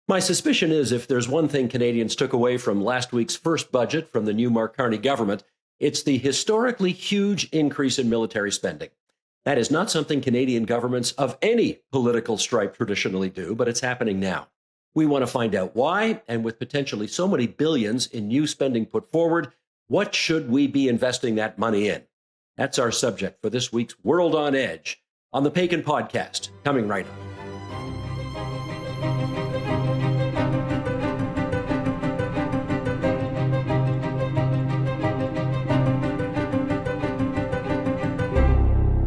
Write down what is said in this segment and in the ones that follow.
My suspicion is if there's one thing Canadians took away from last week's first budget from the new Mark Carney government, it's the historically huge increase in military spending. That is not something Canadian governments of any political stripe traditionally do, but it's happening now. We want to find out why, and with potentially so many billions in new spending put forward, what should we be investing that money in? That's our subject for this week's World on Edge on the Paikin podcast, coming right up.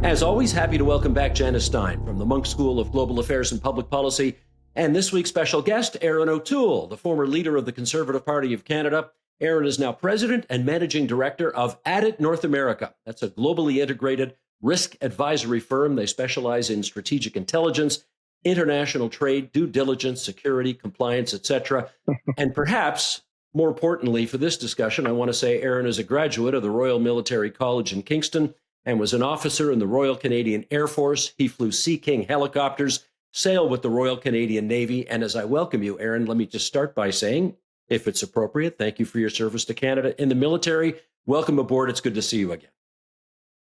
As always, happy to welcome back Janice Stein from the Munk School of Global Affairs and Public Policy, and this week's special guest, Erin O'Toole, the former leader of the Conservative Party of Canada. Erin is now president and managing director of Addit North America. That's a globally integrated risk advisory firm. They specialize in strategic intelligence, international trade, due diligence, security, compliance, etc. And perhaps more importantly for this discussion, I want to say Erin is a graduate of the Royal Military College in Kingston and was an officer in the Royal Canadian Air Force. He flew Sea King helicopters, sailed with the Royal Canadian Navy. And as I welcome you, Erin, let me just start by saying, if it's appropriate, thank you for your service to Canada in the military. Welcome aboard. It's good to see you again.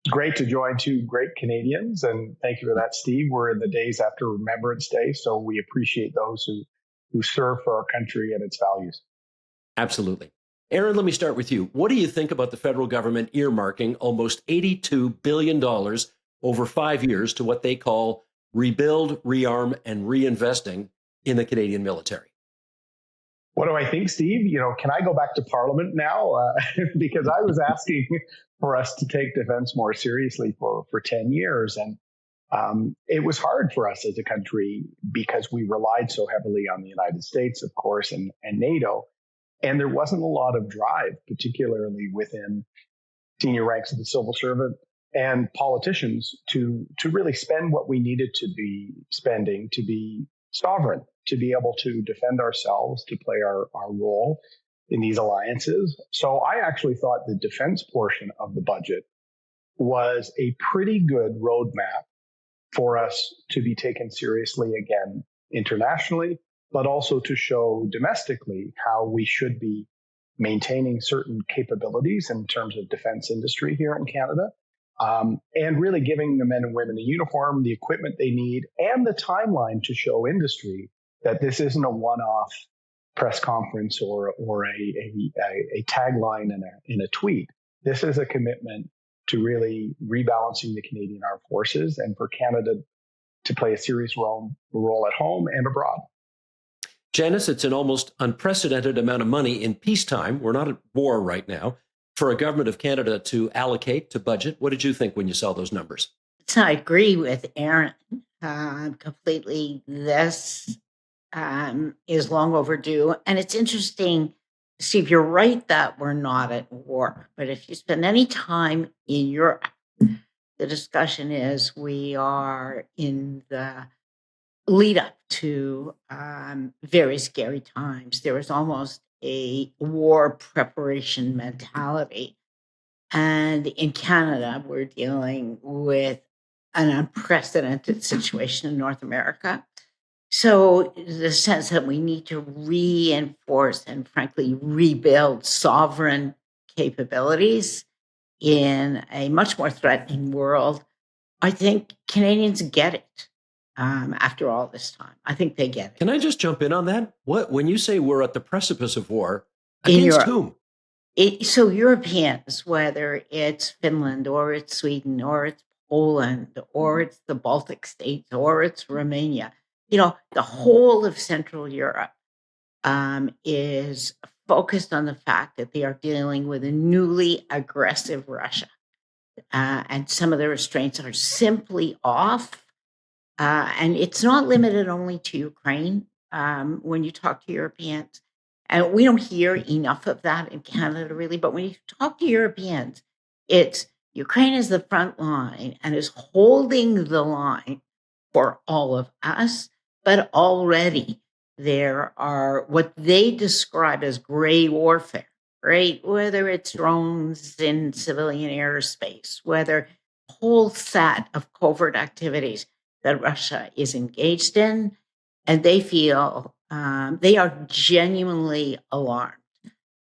Great to join two great Canadians. And thank you for that, Steve. We're in the days after Remembrance Day, so we appreciate those who serve for our country and its values. Absolutely. Erin, let me start with you. What do you think about the federal government earmarking almost $82 billion over 5 years to what they call rebuild, rearm, and reinvesting in the Canadian military? What do I think, Steve? Can I go back to Parliament now? Because I was asking for us to take defense more seriously for 10 years. And it was hard for us as a country because we relied so heavily on the United States, of course, and NATO. And there wasn't a lot of drive, particularly within senior ranks of the civil servant and politicians to really spend what we needed to be spending to be sovereign, to be able to defend ourselves, to play our role in these alliances. So I actually thought the defense portion of the budget was a pretty good roadmap for us to be taken seriously again internationally, but also to show domestically how we should be maintaining certain capabilities in terms of defense industry here in Canada, and really giving the men and women in uniform the equipment they need and the timeline to show industry that this isn't a one-off press conference or a tagline in a tweet. This is a commitment to really rebalancing the Canadian Armed Forces and for Canada to play a serious role at home and abroad. Janice, it's an almost unprecedented amount of money in peacetime. We're not at war right now. For a government of Canada to allocate to budget, what did you think when you saw those numbers? So I agree with Erin completely. This is long overdue. And it's interesting, Steve, you're right that we're not at war. But if you spend any time in Europe, the discussion is we are in the lead up to very scary times. There was almost a war preparation mentality. And in Canada, we're dealing with an unprecedented situation in North America. So the sense that we need to reinforce and frankly rebuild sovereign capabilities in a much more threatening world, I think Canadians get it. After all this time, I think they get it. Can I just jump in on that? When you say we're at the precipice of war, against whom? So Europeans, whether it's Finland or it's Sweden or it's Poland or it's the Baltic states or it's Romania, the whole of Central Europe is focused on the fact that they are dealing with a newly aggressive Russia. And some of the restraints are simply off. And it's not limited only to Ukraine. When you talk to Europeans, and we don't hear enough of that in Canada, really, but when you talk to Europeans, it's Ukraine is the front line and is holding the line for all of us. But already there are what they describe as gray warfare, right? Whether it's drones in civilian airspace, whether a whole set of covert activities that Russia is engaged in, and they feel They are genuinely alarmed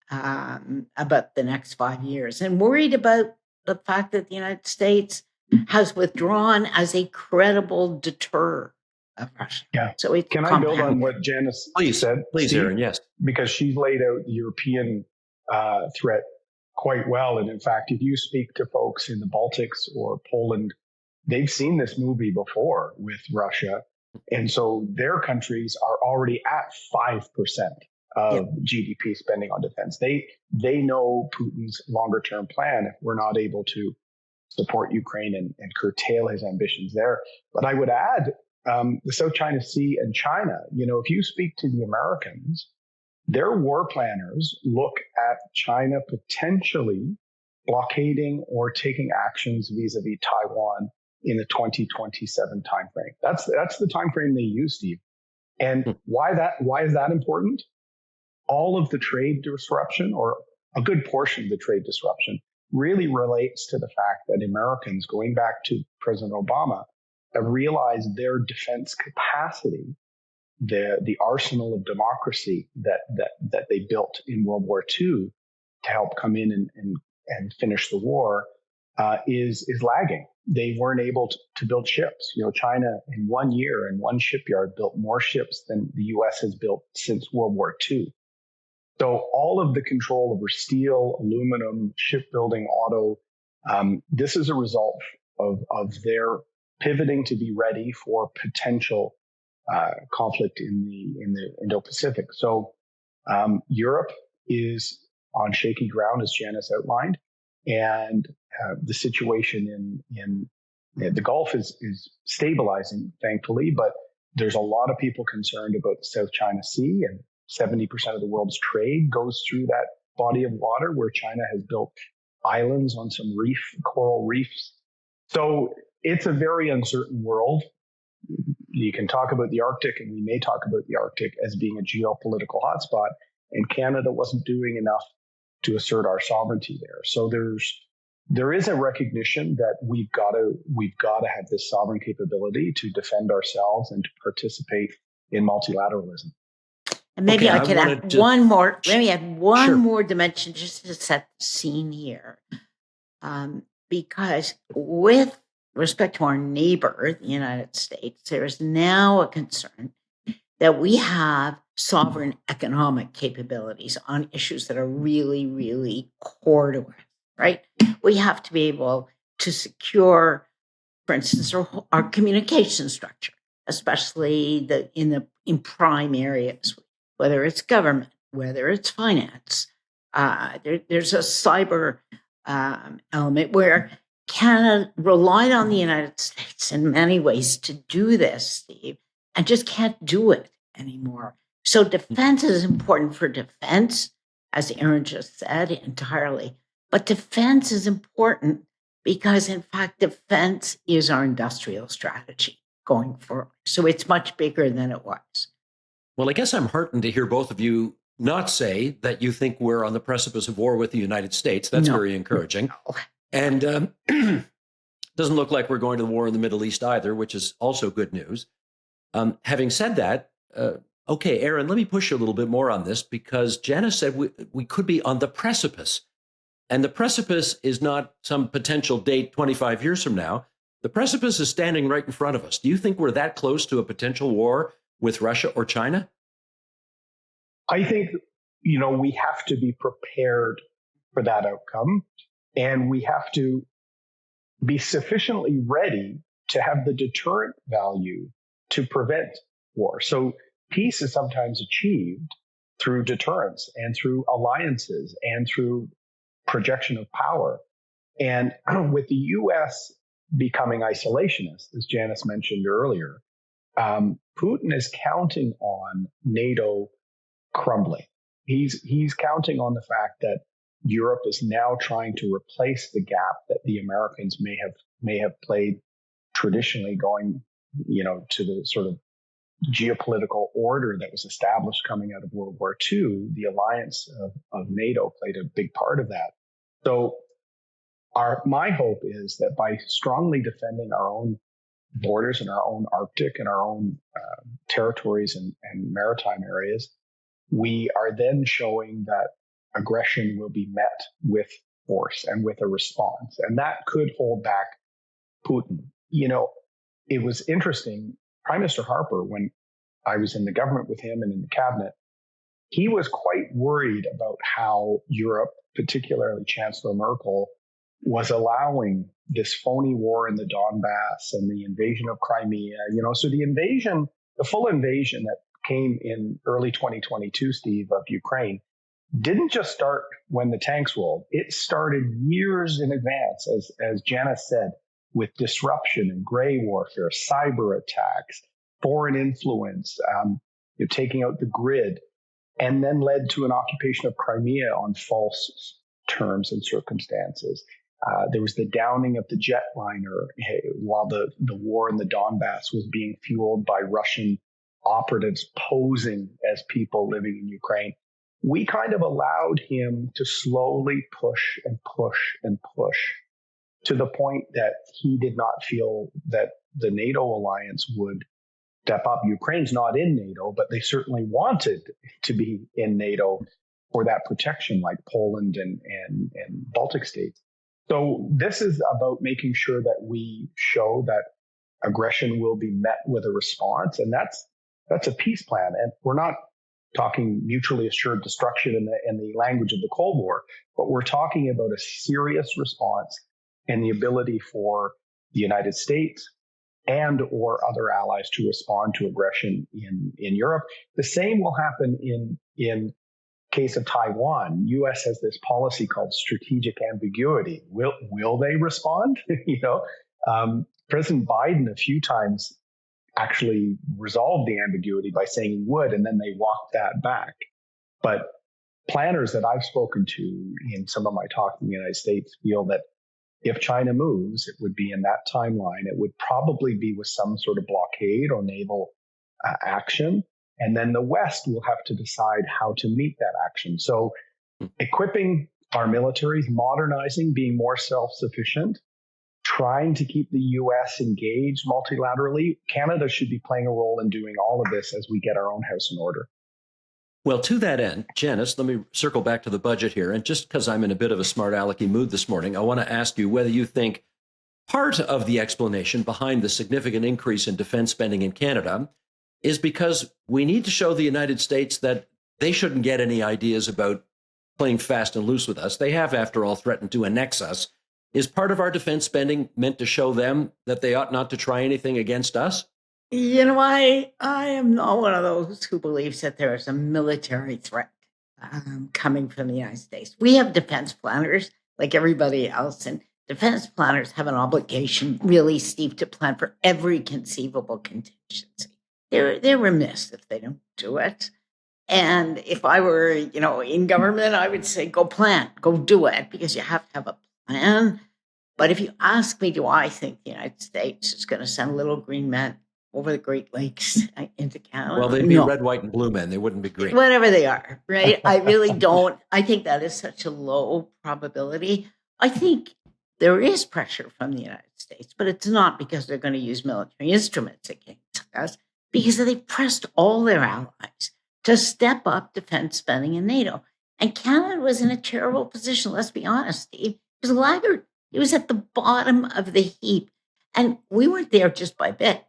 about the next 5 years and worried about the fact that the United States has withdrawn as a credible deterrent of Russia. Yeah. So it's Can I build on what Janice said, please, Steve? Erin, yes. Because she's laid out the European threat quite well. And in fact, if you speak to folks in the Baltics or Poland, they've seen this movie before with Russia. And so their countries are already at 5% of GDP spending on defense. They know Putin's longer term plan if we're not able to support Ukraine and curtail his ambitions there. But I would add the South China Sea and China. If you speak to the Americans, their war planners look at China potentially blockading or taking actions vis-a-vis Taiwan in the 2027 timeframe. That's the timeframe they use, Steve. And why is that important? All of the trade disruption, or a good portion of the trade disruption, really relates to the fact that Americans, going back to President Obama, have realized their defense capacity, the arsenal of democracy that they built in World War II to help come in and finish the war, is lagging. They weren't able to build ships. China in 1 year in one shipyard built more ships than the U.S. has built since World War II. So all of the control over steel, aluminum, shipbuilding, auto, this is a result of their pivoting to be ready for potential conflict in the Indo-Pacific. So Europe is on shaky ground, as Janice outlined, and the situation in the Gulf is stabilizing, thankfully, but there's a lot of people concerned about the South China Sea, and 70% of the world's trade goes through that body of water where China has built islands on some coral reefs. So it's a very uncertain world. You can talk about the Arctic, and we may talk about the Arctic as being a geopolitical hotspot, and Canada wasn't doing enough to assert our sovereignty there. So there is a recognition that we've got to have this sovereign capability to defend ourselves and to participate in multilateralism. And maybe I could add one more. Let me add one more dimension just to set the scene here, because with respect to our neighbor, the United States, there is now a concern that we have sovereign economic capabilities on issues that are really, really core to us, right? We have to be able to secure, for instance, our communication structure, especially in prime areas, whether it's government, whether it's finance. There's a cyber element where Canada relied on the United States in many ways to do this, Steve, and just can't do it anymore. So defense is important for defense, as Erin just said, entirely. But defense is important because, in fact, defense is our industrial strategy going forward. So it's much bigger than it was. Well, I guess I'm heartened to hear both of you not say that you think we're on the precipice of war with the United States. That's very encouraging. No. And doesn't look like we're going to the war in the Middle East either, which is also good news. Having said that, okay, Erin, let me push you a little bit more on this, because Janice said we could be on the precipice. And the precipice is not some potential date 25 years from now. The precipice is standing right in front of us. Do you think we're that close to a potential war with Russia or China? I think, we have to be prepared for that outcome, and we have to be sufficiently ready to have the deterrent value to prevent war. So peace is sometimes achieved through deterrence and through alliances and through projection of power. And with the U.S. becoming isolationist, as Janice mentioned earlier, Putin is counting on NATO crumbling. He's counting on the fact that Europe is now trying to replace the gap that the Americans may have played traditionally, going, to the sort of geopolitical order that was established coming out of World War II. The alliance of NATO played a big part of that. So my hope is that by strongly defending our own borders in our own Arctic and our own territories and maritime areas, we are then showing that aggression will be met with force and with a response. And that could hold back Putin. It was interesting. Prime Minister Harper, when I was in the government with him and in the cabinet, he was quite worried about how Europe, particularly Chancellor Merkel, was allowing this phony war in the Donbass and the invasion of Crimea. So the full invasion that came in early 2022, Steve, of Ukraine, didn't just start when the tanks rolled. It started years in advance, as Janice said, with disruption and gray warfare, cyber attacks, foreign influence, taking out the grid, and then led to an occupation of Crimea on false terms and circumstances. There was the downing of the jetliner while the war in the Donbass was being fueled by Russian operatives posing as people living in Ukraine. We kind of allowed him to slowly push and push and push to the point that he did not feel that the NATO alliance would step up. Ukraine's not in NATO, but they certainly wanted to be in NATO for that protection, like Poland and Baltic states. So this is about making sure that we show that aggression will be met with a response, and that's a peace plan. And we're not talking mutually assured destruction in the language of the Cold War, but we're talking about a serious response and the ability for the United States and or other allies to respond to aggression in Europe. The same will happen in case of Taiwan. U.S. has this policy called strategic ambiguity. Will they respond? President Biden a few times actually resolved the ambiguity by saying he would, and then they walked that back. But planners that I've spoken to in some of my talks in the United States feel that if China moves, it would be in that timeline. It would probably be with some sort of blockade or naval action. And then the West will have to decide how to meet that action. So equipping our militaries, modernizing, being more self-sufficient, trying to keep the U.S. engaged multilaterally. Canada should be playing a role in doing all of this as we get our own house in order. Well, to that end, Janice, let me circle back to the budget here. And just because I'm in a bit of a smart alecky mood this morning, I want to ask you whether you think part of the explanation behind the significant increase in defense spending in Canada is because we need to show the United States that they shouldn't get any ideas about playing fast and loose with us. They have, after all, threatened to annex us. Is part of our defense spending meant to show them that they ought not to try anything against us? I am not one of those who believes that there is a military threat coming from the United States. We have defense planners like everybody else, and defense planners have an obligation, really, Steve, to plan for every conceivable contingency. They're remiss if they don't do it. And if I were, in government, I would say, go plan, go do it, because you have to have a plan. But if you ask me, do I think the United States is going to send little green men over the Great Lakes into Canada? Well, they'd be red, white, and blue men. They wouldn't be green. Whatever they are, right? I really don't. I think that is such a low probability. I think there is pressure from the United States, but it's not because they're going to use military instruments against us, because they've pressed all their allies to step up defense spending in NATO. And Canada was in a terrible position, let's be honest, Steve. It was a laggard. It was at the bottom of the heap. And we weren't there just by bit.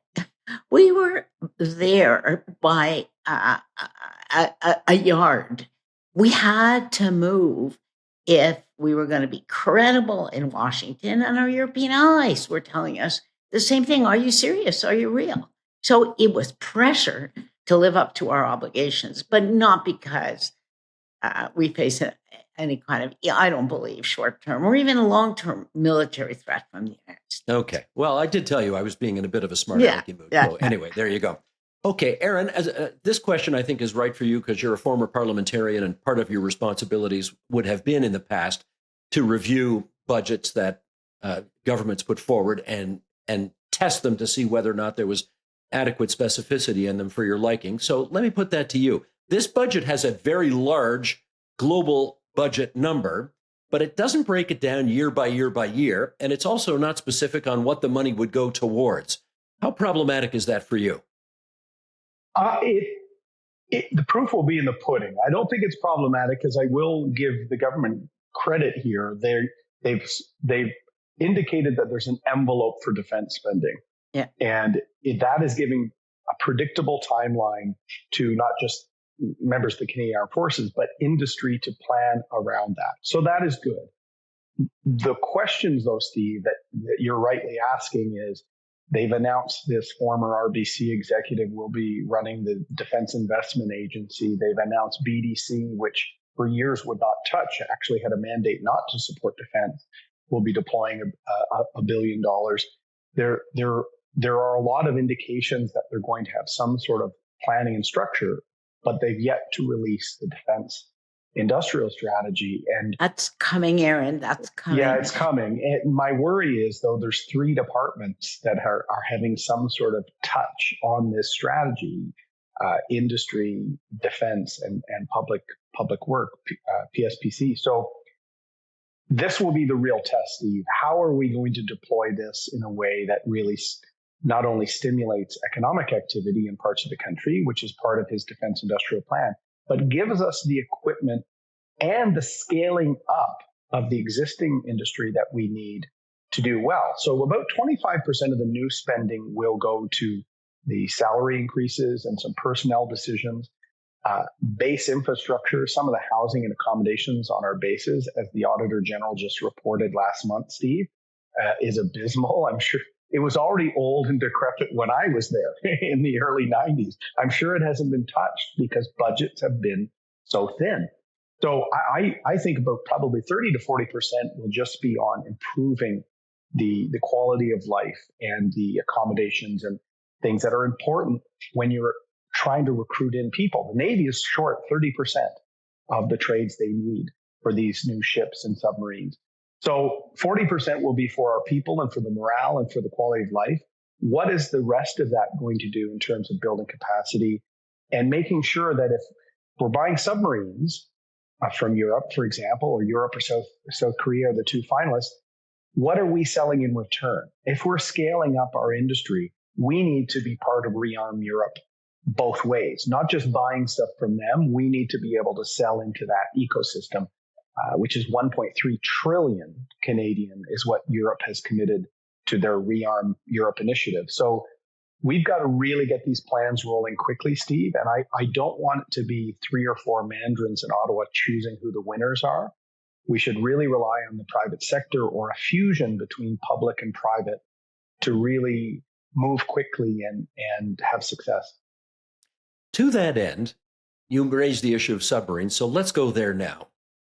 We were there by a yard. We had to move if we were going to be credible in Washington, and our European allies were telling us the same thing. Are you serious? Are you real? So it was pressure to live up to our obligations, but not because we face any kind of, I don't believe, short-term or even a long-term military threat from the United States. Okay. Well, I did tell you I was being in a bit of a smart alecky mood. So anyway, there you go. Okay, Erin, this question I think is right for you because you're a former parliamentarian and part of your responsibilities would have been in the past to review budgets that governments put forward and test them to see whether or not there was adequate specificity in them for your liking. So let me put that to you. This budget has a very large global budget number, but it doesn't break it down year by year by year. And it's also not specific on what the money would go towards. How problematic is that for you? The proof will be in the pudding. I don't think it's problematic because I will give the government credit here. They've indicated that there's an envelope for defense spending. Yeah. And that is giving a predictable timeline to not just members of the Canadian Armed Forces, but industry to plan around that. So that is good. The questions, though, Steve, that you're rightly asking is, they've announced this former RBC executive will be running the Defense Investment Agency. They've announced BDC, which for years would not touch, actually had a mandate not to support defense, will be deploying $1 billion. There are a lot of indications that they're going to have some sort of planning and structure, but they've yet to release the defense industrial strategy. And that's coming, Erin. That's coming. Yeah, it's coming. And my worry is, though, there's 3 departments that are having some sort of touch on this strategy: industry, defense, and public work, PSPC. So this will be the real test, Steve. How are we going to deploy this in a way that really not only stimulates economic activity in parts of the country, which is part of his defense industrial plan, but gives us the equipment and the scaling up of the existing industry that we need to do well. So about 25% of the new spending will go to the salary increases and some personnel decisions, base infrastructure, some of the housing and accommodations on our bases, as the Auditor General just reported last month, Steve, is abysmal. I'm sure it was already old and decrepit when I was there in the early 90s. I'm sure it hasn't been touched because budgets have been so thin. So I think about probably 30 to 40% will just be on improving the quality of life and the accommodations and things that are important when you're trying to recruit in people. The Navy is short 30% of the trades they need for these new ships and submarines. So 40% will be for our people and for the morale and for the quality of life. What is the rest of that going to do in terms of building capacity and making sure that if we're buying submarines from Europe, for example, or Europe or South Korea are the 2 finalists, what are we selling in return? If we're scaling up our industry, we need to be part of Rearm Europe both ways, not just buying stuff from them. We need to be able to sell into that ecosystem, which is 1.3 trillion Canadian is what Europe has committed to their Rearm Europe initiative. So we've got to really get these plans rolling quickly, Steve. And I don't want it to be 3 or 4 mandarins in Ottawa choosing who the winners are. We should really rely on the private sector or a fusion between public and private to really move quickly and have success. To that end, you raised the issue of submarines, so let's go there now.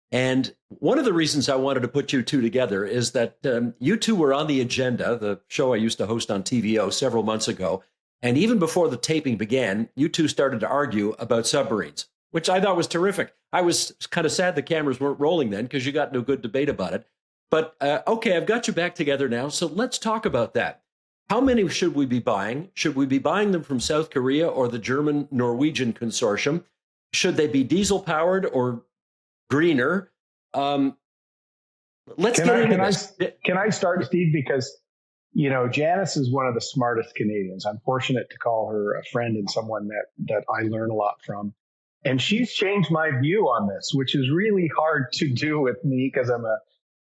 And one of the reasons I wanted to put you 2 together is that you 2 were on the agenda, the show I used to host on TVO several months ago. And even before the taping began, you 2 started to argue about submarines, which I thought was terrific. I was kind of sad the cameras weren't rolling then because you got into a good debate about it. But okay, I've got you back together now, so let's talk about that. How many should we be buying? Should we be buying them from South Korea or the German-Norwegian consortium? Should they be diesel-powered or greener? Let's get into this. Can I start, Steve? Because, Janice is one of the smartest Canadians. I'm fortunate to call her a friend and someone that I learn a lot from. And she's changed my view on this, which is really hard to do with me because I'm a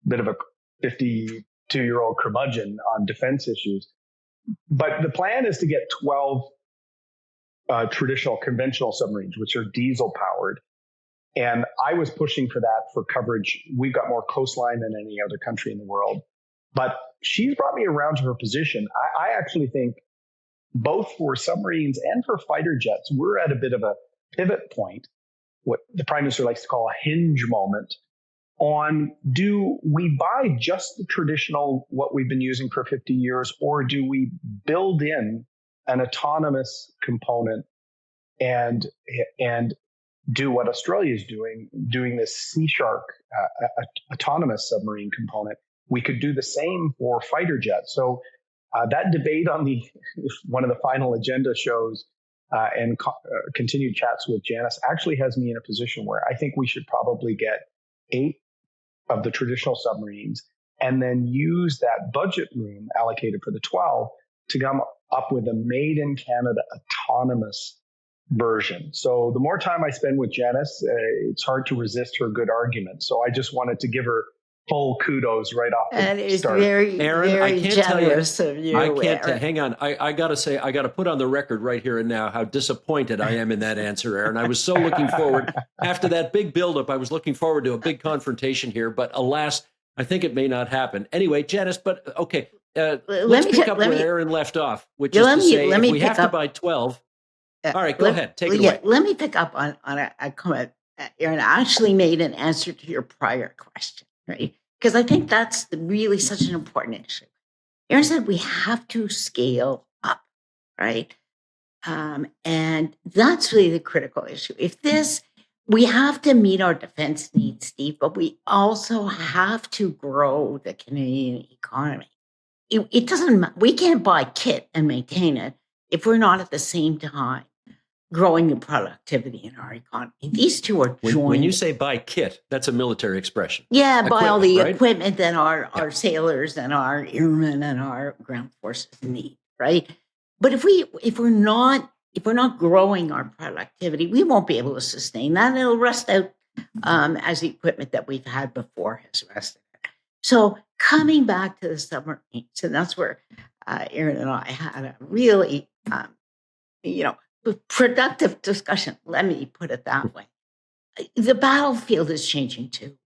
bit of a 52-year-old curmudgeon on defense issues. But the plan is to get 12 traditional conventional submarines, which are diesel powered. And I was pushing for that for coverage. We've got more coastline than any other country in the world. But she's brought me around to her position. I actually think both for submarines and for fighter jets, we're at a bit of a pivot point, what the Prime Minister likes to call a hinge moment, on do we buy just the traditional, what we've been using for 50 years, or do we build in an autonomous component and do what Australia is doing this Sea Shark autonomous submarine component? We could do the same for fighter jets. So that debate on one of the final agenda shows and continued chats with Janice actually has me in a position where I think we should probably get 8 of the traditional submarines and then use that budget room allocated for the 12 to up with a made in Canada autonomous version. So the more time I spend with Janice, it's hard to resist her good argument. So I just wanted to give her full kudos right off And the it's start. very, Aaron, I very can't tell you. generous of you. I can't Aaron. hang on. I got to say, I got to put on the record right here and now how disappointed I am in that answer, Aaron. I was so looking forward after that big buildup. I was looking forward to a big confrontation here, but alas, I think it may not happen. Anyway, Janice, but okay, let's pick up where Aaron left off, which is to say, if we have to buy 12. All right, go ahead. Take it away. Let me pick up on a comment. Erin actually made an answer to your prior question, right? Because I think that's really such an important issue. Erin said we have to scale up, right? And that's really the critical issue. We have to meet our defense needs, Steve, but we also have to grow the Canadian economy. It doesn't, we can't buy kit and maintain it if we're not at the same time growing the productivity in our economy. These two are joined. When you say buy kit, that's a military expression. Yeah, buy all the right? equipment that our sailors and our airmen and our ground forces need, right? But if we're not growing our productivity, we won't be able to sustain that. And it'll rust out as the equipment that we've had before has rusted. So coming back to the submarines, and that's where Erin and I had a really, productive discussion. Let me put it that way. The battlefield is changing too.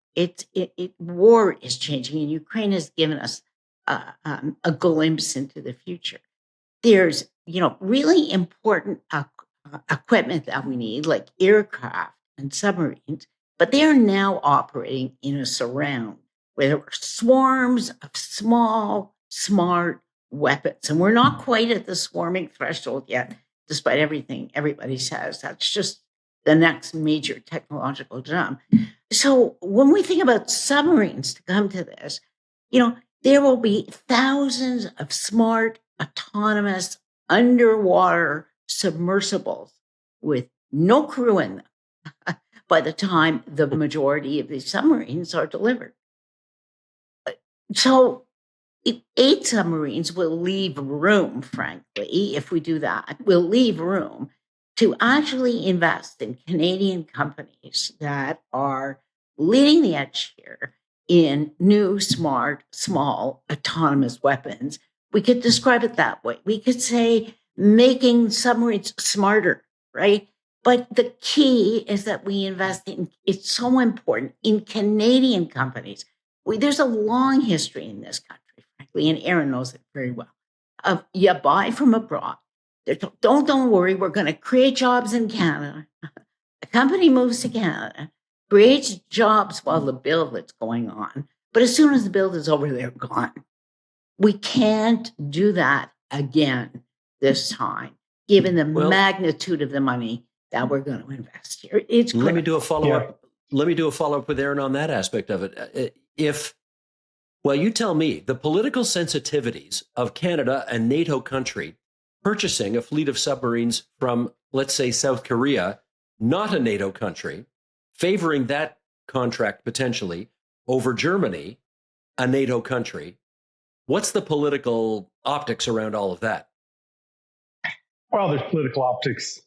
War is changing, and Ukraine has given us a glimpse into the future. There's, really important equipment that we need, like aircraft and submarines, but they are now operating in a surround where there are swarms of small, smart weapons. And we're not quite at the swarming threshold yet, despite everything everybody says. That's just the next major technological jump. So when we think about submarines to come to this, there will be thousands of smart, autonomous, underwater submersibles with no crew in them by the time the majority of these submarines are delivered. So 8 submarines will leave room, frankly, if we do that, we'll leave room to actually invest in Canadian companies that are leading the edge here in new, smart, small, autonomous weapons. We could describe it that way. We could say making submarines smarter, right? But the key is that we invest in, it's so important, in Canadian companies. There's a long history in this country, frankly, and Erin knows it very well. You buy from abroad. Don't worry, we're going to create jobs in Canada. A company moves to Canada, creates jobs while the build is going on. But as soon as the build is over, they're gone. We can't do that again this time, given the magnitude of the money that we're going to invest here. It's critical. Let me do a follow-up. Let me do a follow-up with Erin on that aspect of it. You tell me, the political sensitivities of Canada, a NATO country, purchasing a fleet of submarines from, let's say, South Korea, not a NATO country, favoring that contract potentially over Germany, a NATO country. What's the political optics around all of that? Well, there's political optics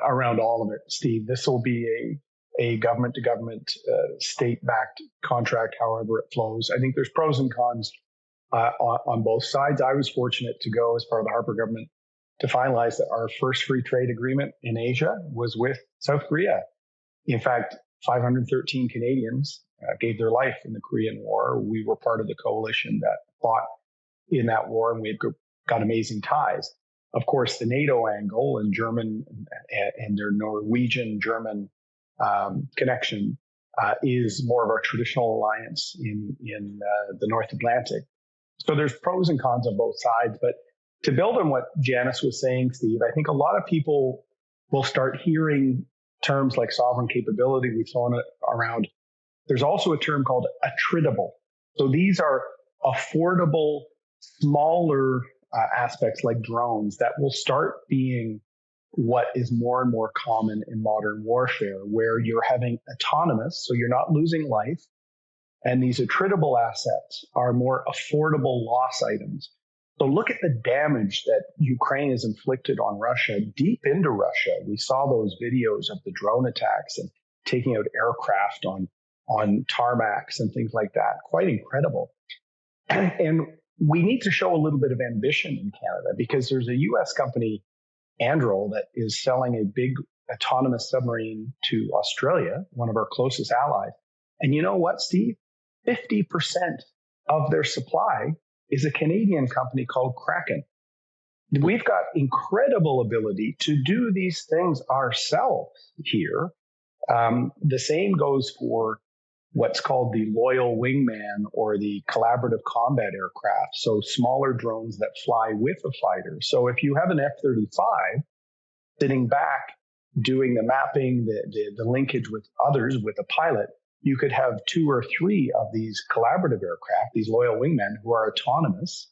around all of it, Steve. This will be a government-to-government, state-backed contract, however it flows. I think there's pros and cons on both sides. I was fortunate to go as part of the Harper government to finalize that our first free trade agreement in Asia was with South Korea. In fact, 513 Canadians gave their life in the Korean War. We were part of the coalition that fought in that war, and we've got amazing ties. Of course, the NATO angle and German and their Norwegian-German connection is more of our traditional alliance in the North Atlantic. So there's pros and cons on both sides. But to build on what Janice was saying, Steve, I think a lot of people will start hearing terms like sovereign capability. We've thrown it around. There's also a term called attritable. So these are affordable, smaller aspects like drones that will start being what is more and more common in modern warfare, where you're having autonomous, so you're not losing life. And these attritable assets are more affordable loss items. So look at the damage that Ukraine has inflicted on Russia, deep into Russia. We saw those videos of the drone attacks and taking out aircraft on tarmacs and things like that. Quite incredible. And we need to show a little bit of ambition in Canada because there's a U.S. company, Anduril, that is selling a big autonomous submarine to Australia, one of our closest allies. And you know what, Steve? 50% of their supply is a Canadian company called Kraken. We've got incredible ability to do these things ourselves here. The same goes for what's called the loyal wingman or the collaborative combat aircraft. So smaller drones that fly with a fighter. So if you have an F-35 sitting back doing the mapping, the linkage with others, with a pilot, you could have 2 or 3 of these collaborative aircraft, these loyal wingmen who are autonomous,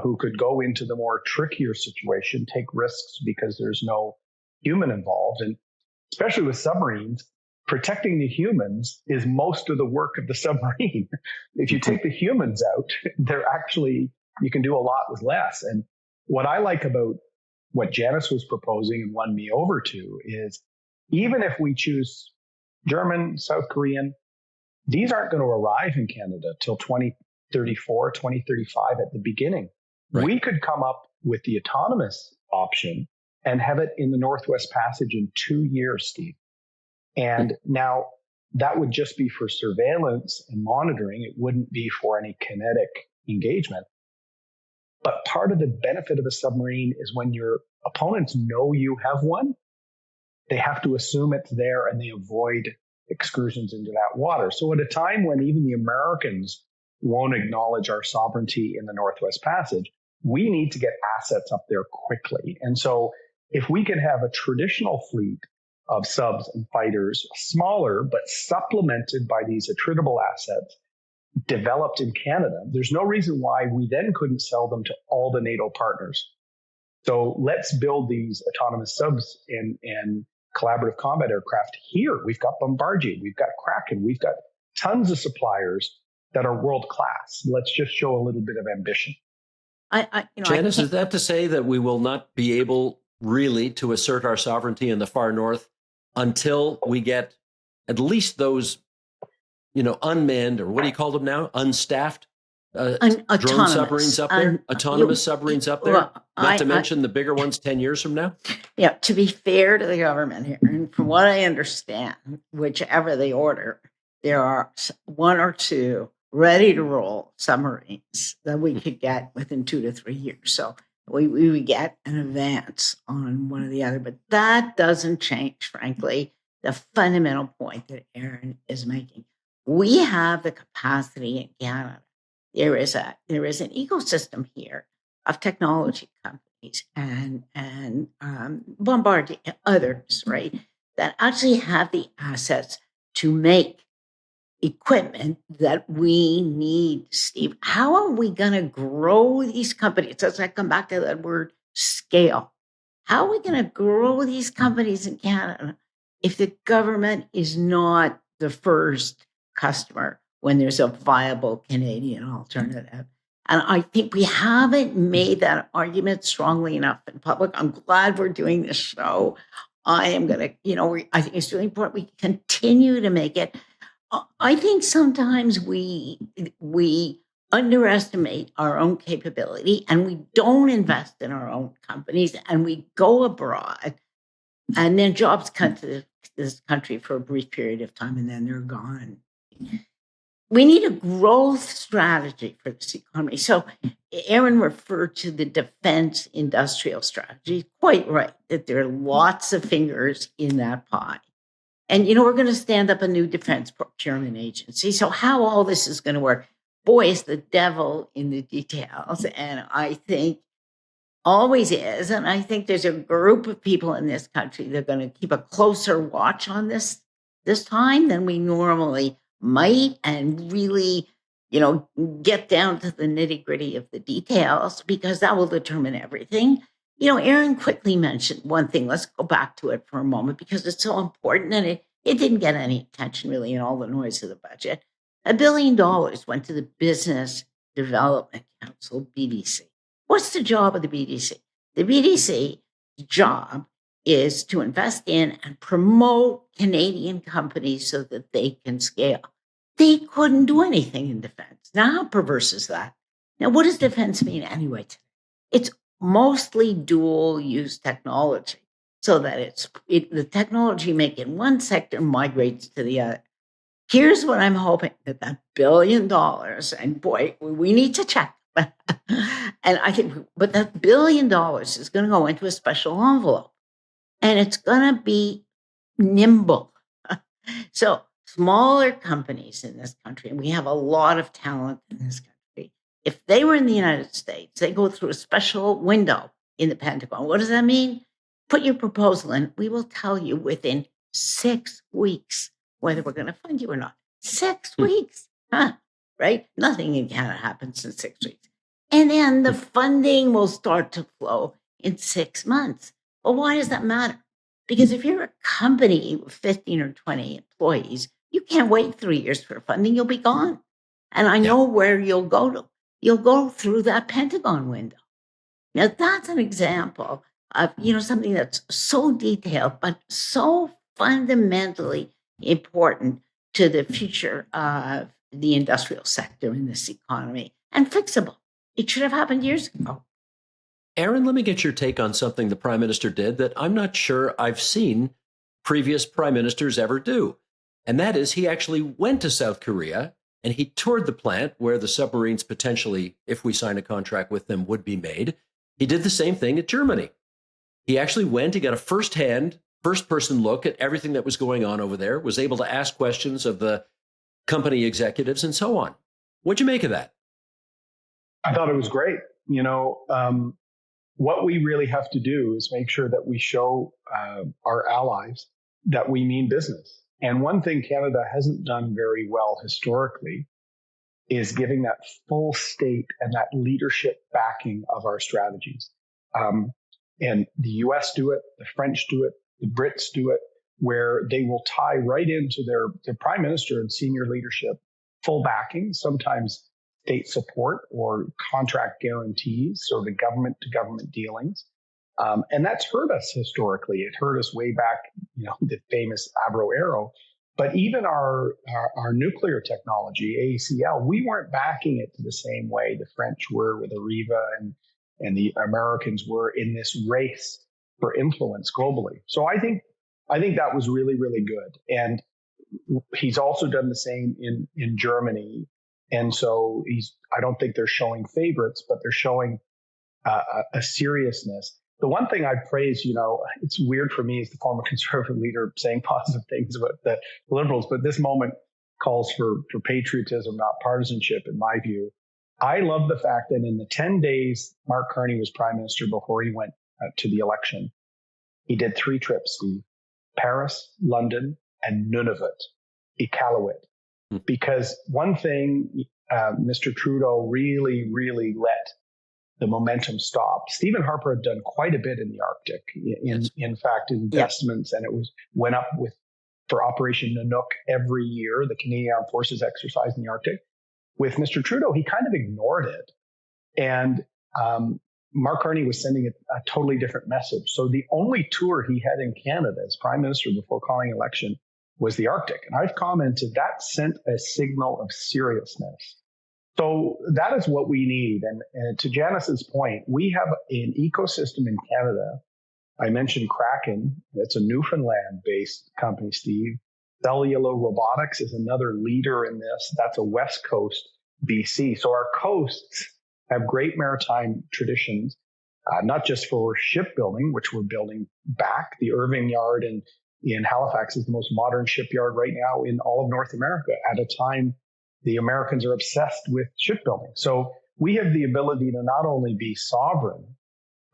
who could go into the more trickier situation, take risks because there's no human involved. And especially with submarines, protecting the humans is most of the work of the submarine. If you take the humans out, you can do a lot with less. And what I like about what Janice was proposing and won me over to is even if we choose German, South Korean, these aren't going to arrive in Canada till 2034, 2035 at the beginning. Right. We could come up with the autonomous option and have it in the Northwest Passage in 2 years, Steve. And now that would just be for surveillance and monitoring. It wouldn't be for any kinetic engagement. But part of the benefit of a submarine is when your opponents know you have one, they have to assume it's there and they avoid excursions into that water. So at a time when even the Americans won't acknowledge our sovereignty in the Northwest Passage, we need to get assets up there quickly. And so if we can have a traditional fleet of subs and fighters, smaller, but supplemented by these attritable assets developed in Canada, there's no reason why we then couldn't sell them to all the NATO partners. So let's build these autonomous subs and collaborative combat aircraft here. We've got Bombardier, we've got Kraken, we've got tons of suppliers that are world class. Let's just show a little bit of ambition. Janice, is that to say that we will not be able really to assert our sovereignty in the far north until we get at least those, unmanned, or what do you call them now? Unstaffed drone submarines up there? Autonomous submarines up there? Well, not to mention the bigger ones 10 years from now? Yeah, to be fair to the government here, and from what I understand, whichever they order, there are 1 or 2 ready to roll submarines that we could get within 2 to 3 years. So we would get an advance on one or the other, but that doesn't change, frankly, the fundamental point that Erin is making. We have the capacity in Canada. There is an ecosystem here of technology companies and Bombardier and others, right, that actually have the assets to make equipment that we need, Steve. How are we going to grow these companies? As I come back to that word scale, how are we going to grow these companies in Canada if the government is not the first customer when there's a viable Canadian alternative? And I think we haven't made that argument strongly enough in public. I'm glad we're doing this show. I am going to, I think it's really important we continue to make it. I think sometimes we underestimate our own capability and we don't invest in our own companies and we go abroad and then jobs come to this country for a brief period of time and then they're gone. We need a growth strategy for this economy. So Erin referred to the defense industrial strategy. Quite right, that there are lots of fingers in that pie. And, we're going to stand up a new defense procurement agency. So how all this is going to work, boy, is the devil in the details. And I think always is. And I think there's a group of people in this country that are going to keep a closer watch on this time than we normally might and really, get down to the nitty gritty of the details because that will determine everything. Erin quickly mentioned one thing. Let's go back to it for a moment because it's so important and it didn't get any attention really in all the noise of the budget. $1 billion went to the Business Development Council, BDC. What's the job of the BDC? The BDC job is to invest in and promote Canadian companies so that they can scale. They couldn't do anything in defense. Now, how perverse is that? Now, what does defense mean anyway today? It's mostly dual use technology, so that the technology make in one sector migrates to the other. Here's what I'm hoping, that $1 billion, and boy, we need to check. And I think, but that $1 billion is going to go into a special envelope, and it's going to be nimble. So smaller companies in this country, and we have a lot of talent in this country, if they were in the United States, they go through a special window in the Pentagon. What does that mean? Put your proposal in. We will tell you within 6 weeks whether we're going to fund you or not. 6 weeks, right? Nothing in Canada happens in 6 weeks. And then the funding will start to flow in 6 months. Well, why does that matter? Because if you're a company with 15 or 20 employees, you can't wait 3 years for funding. You'll be gone. And I know where you'll go to. You'll go through that Pentagon window. Now, that's an example of, something that's so detailed, but so fundamentally important to the future of the industrial sector in this economy, and fixable. It should have happened years ago. Erin, let me get your take on something the Prime Minister did that I'm not sure I've seen previous Prime Ministers ever do. And that is, he actually went to South Korea and he toured the plant where the submarines potentially, if we sign a contract with them, would be made. He did the same thing at Germany. He actually went, he got a first-person look at everything that was going on over there, was able to ask questions of the company executives and so on. What'd you make of that? I thought it was great. What we really have to do is make sure that we show our allies that we mean business. And one thing Canada hasn't done very well historically is giving that full state and that leadership backing of our strategies. And the US do it, the French do it, the Brits do it, where they will tie right into their prime minister and senior leadership full backing, sometimes state support or contract guarantees, so the government to government dealings. And that's hurt us historically. It hurt us way back, the famous Aero. But even our nuclear technology, AECL, we weren't backing it to the same way the French were with Arriva and the Americans were in this race for influence globally. So I think that was really, really good. And he's also done the same in Germany. And so I don't think they're showing favorites, but they're showing a seriousness. The one thing I praise, it's weird for me as the former conservative leader saying positive things about the Liberals, but this moment calls for patriotism, not partisanship, in my view. I love the fact that in the 10 days Mark Carney was prime minister before he went to the election, he did 3 trips, Steve: Paris, London, and Nunavut, Iqaluit. Because one thing Mr. Trudeau really, really let the momentum stop. Stephen Harper had done quite a bit in the Arctic. In fact, investments, and it went up for Operation Nanook every year, the Canadian Armed Forces exercise in the Arctic. With Mr. Trudeau, he kind of ignored it. And Mark Carney was sending a totally different message. So the only tour he had in Canada as prime minister before calling election was the Arctic. And I've commented that sent a signal of seriousness. So that is what we need. And to Janice's point, we have an ecosystem in Canada. I mentioned Kraken. That's a Newfoundland-based company, Steve. Cellular Robotics is another leader in this. That's a West Coast BC. So our coasts have great maritime traditions, not just for shipbuilding, which we're building back. The Irving Yard in Halifax is the most modern shipyard right now in all of North America at a time the Americans are obsessed with shipbuilding. So we have the ability to not only be sovereign,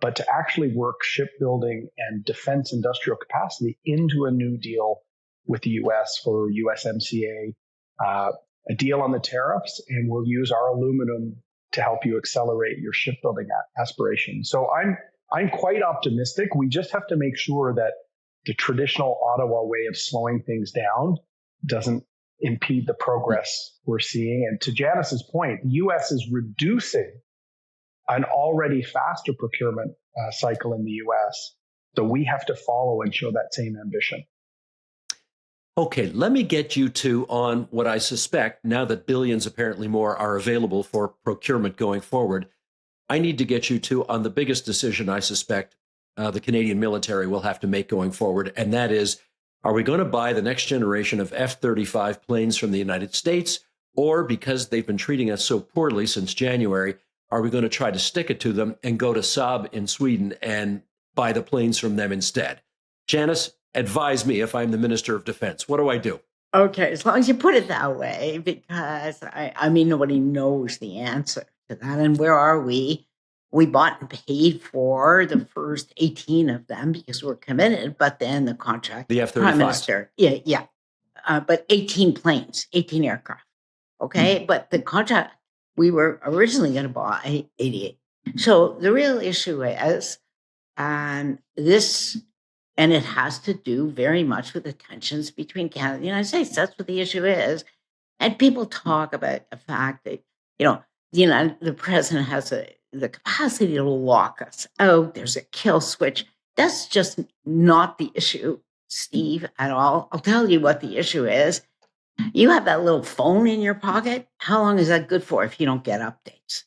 but to actually work shipbuilding and defense industrial capacity into a new deal with the U.S. for USMCA, a deal on the tariffs, and we'll use our aluminum to help you accelerate your shipbuilding aspirations. So I'm quite optimistic. We just have to make sure that the traditional Ottawa way of slowing things down doesn't impede the progress we're seeing. And to Janice's point, the U.S. is reducing an already faster procurement cycle in the US. So we have to follow and show that same ambition. Okay, let me get you two on what I suspect, now that billions apparently more are available for procurement going forward. I need to get you two on the biggest decision I suspect the Canadian military will have to make going forward, and that is, are we going to buy the next generation of F-35 planes from the United States, or because they've been treating us so poorly since January, are we going to try to stick it to them and go to Saab in Sweden and buy the planes from them instead? Janice, advise me if I'm the Minister of Defense. What do I do? Okay, as long as you put it that way, because I mean, nobody knows the answer to that. And where are we? We bought and paid for the first 18 of them because we're committed, but then the contract, The F-35s. Prime Minister, yeah. But 18 planes, 18 aircraft. Okay, but the contract, we were originally going to buy 88. So the real issue is, and it has to do very much with the tensions between Canada and the United States. That's what the issue is. And people talk about the fact that, the president has the capacity to lock us out. There's a kill switch. That's just not the issue, Steve, at all. I'll tell you what the issue is. You have that little phone in your pocket. How long is that good for if you don't get updates?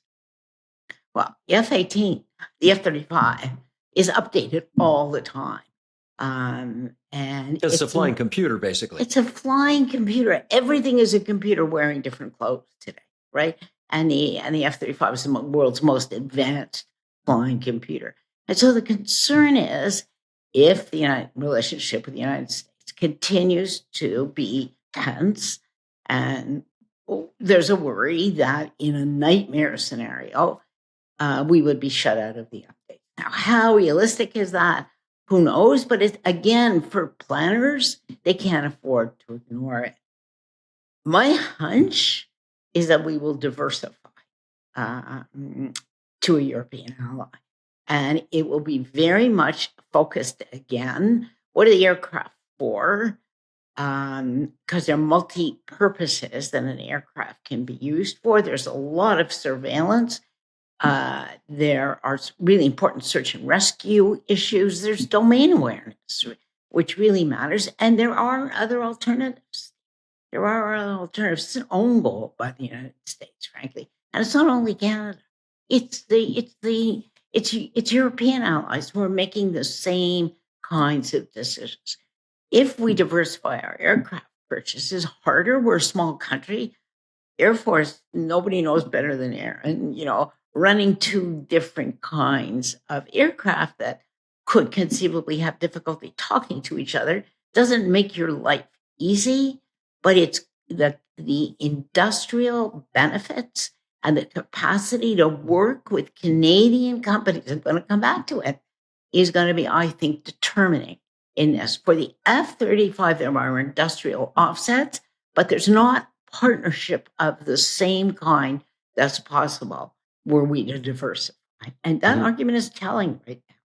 Well, the F-18, the F-35 is updated all the time. And it's a flying computer, basically. It's a flying computer. Everything is a computer wearing different clothes today, right? And the F-35 is the world's most advanced flying computer. And so the concern is, if the relationship with the United States continues to be tense, and there's a worry that in a nightmare scenario, we would be shut out of the update. Now, how realistic is that? Who knows? But it's, again, for planners, they can't afford to ignore it. My hunch is that we will diversify to a European ally. And it will be very much focused, again, what are the aircraft for? Because they're multi-purposes that an aircraft can be used for. There's a lot of surveillance. There are really important search and rescue issues. There's domain awareness, which really matters. And there are other alternatives. It's an own goal by the United States, frankly. And it's not only Canada. It's European allies who are making the same kinds of decisions. If we diversify our aircraft purchases harder, we're a small country. Air Force, nobody knows better than Erin, running two different kinds of aircraft that could conceivably have difficulty talking to each other doesn't make your life easy, but it's the industrial benefits and the capacity to work with Canadian companies, I'm going to come back to it, is going to be, I think, determining in this. For the F-35, there are industrial offsets, but there's not partnership of the same kind that's possible were we to diversify. And that argument is telling right now.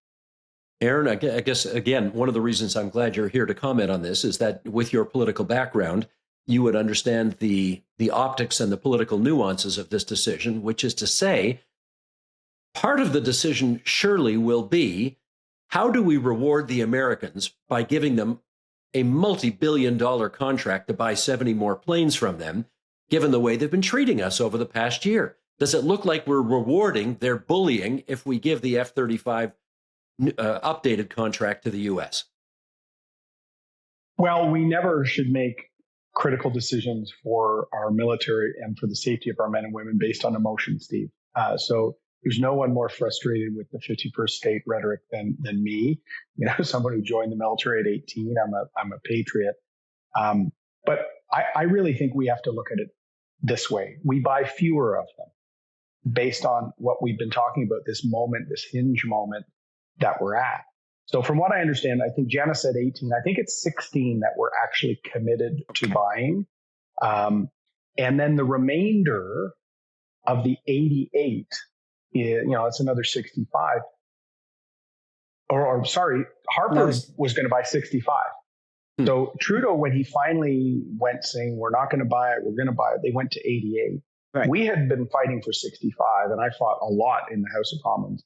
Erin, I guess, again, one of the reasons I'm glad you're here to comment on this is that with your political background, you would understand the optics and the political nuances of this decision, which is to say, part of the decision surely will be, how do we reward the Americans by giving them a multi-billion-dollar contract to buy 70 more planes from them, given the way they've been treating us over the past year? Does it look like we're rewarding their bullying if we give the F-35 updated contract to the U.S.? Well, we never should make critical decisions for our military and for the safety of our men and women based on emotion, Steve. So there's no one more frustrated with the 51st state rhetoric than me. Someone who joined the military at 18. I'm a patriot. But I really think we have to look at it this way. We buy fewer of them based on what we've been talking about, this moment, this hinge moment that we're at. So from what I understand, I think Janice said 18. I think it's 16 that we're actually committed to buying. And then the remainder of the 88, it's another 65. Or sorry, Harper was going to buy 65. So Trudeau, when he finally went saying, we're not going to buy it, we're going to buy it, they went to 88. Right. We had been fighting for 65, and I fought a lot in the House of Commons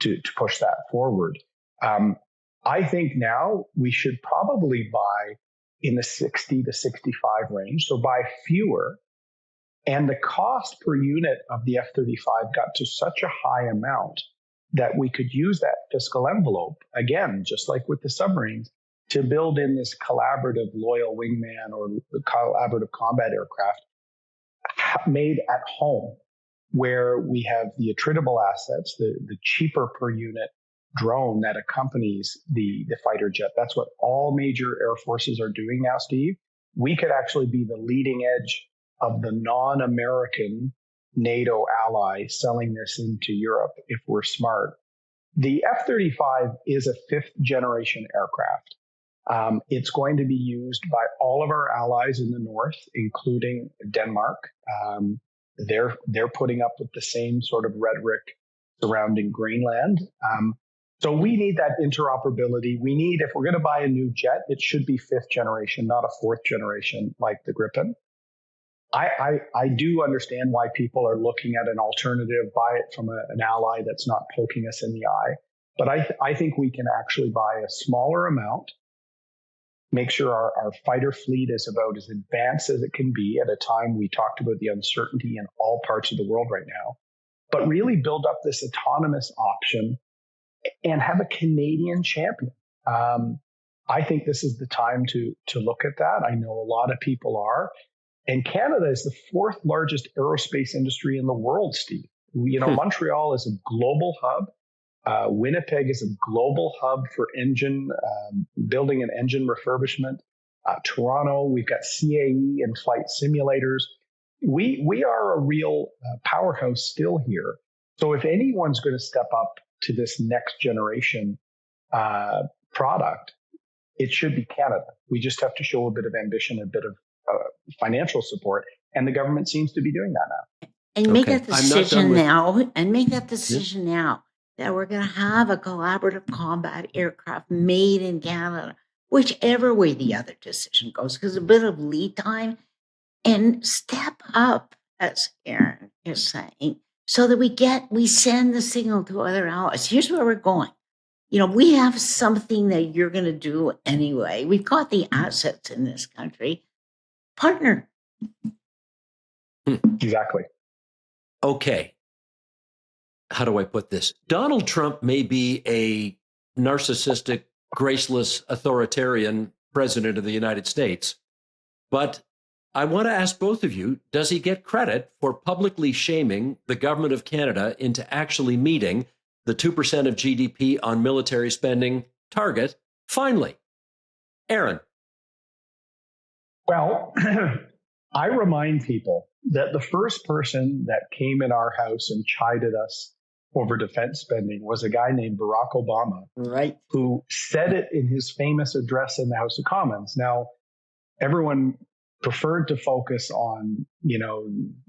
to push that forward. I think now we should probably buy in the 60 to 65 range, so buy fewer. And the cost per unit of the F-35 got to such a high amount that we could use that fiscal envelope, again, just like with the submarines, to build in this collaborative loyal wingman or collaborative combat aircraft made at home, where we have the attritable assets, the cheaper per unit drone that accompanies the fighter jet. That's what all major air forces are doing now, Steve. We could actually be the leading edge of the non-American NATO ally selling this into Europe if we're smart. The F-35 is a fifth generation aircraft. It's going to be used by all of our allies in the north, including Denmark. They're putting up with the same sort of rhetoric surrounding Greenland. So we need that interoperability. We need, if we're going to buy a new jet, it should be fifth generation, not a fourth generation like the Gripen. I do understand why people are looking at an alternative, buy it from an ally that's not poking us in the eye. But I think we can actually buy a smaller amount, make sure our fighter fleet is about as advanced as it can be at a time we talked about the uncertainty in all parts of the world right now, but really build up this autonomous option and have a Canadian champion. I think this is the time to look at that. I know a lot of people are. And Canada is the fourth largest aerospace industry in the world, Steve. Montreal is a global hub. Winnipeg is a global hub for engine building and engine refurbishment. Toronto, we've got CAE and flight simulators. We are a real powerhouse still here. So if anyone's going to step up to this next generation product, it should be Canada. We just have to show a bit of ambition, a bit of financial support, and the government seems to be doing that now. And make that decision now. And make that decision now that we're going to have a collaborative combat aircraft made in Canada, whichever way the other decision goes, because a bit of lead time, and step up, as Erin is saying, so that we send the signal to other allies. Here's where we're going. We have something that you're going to do anyway. We've got the assets in this country. Partner. Exactly. Okay. How do I put this? Donald Trump may be a narcissistic, graceless, authoritarian president of the United States, but I want to ask both of you, does he get credit for publicly shaming the government of Canada into actually meeting the 2% of GDP on military spending target finally? Erin. Well, I remind people that the first person that came in our house and chided us over defense spending was a guy named Barack Obama, right, who said it in his famous address in the House of Commons. Now, everyone preferred to focus on,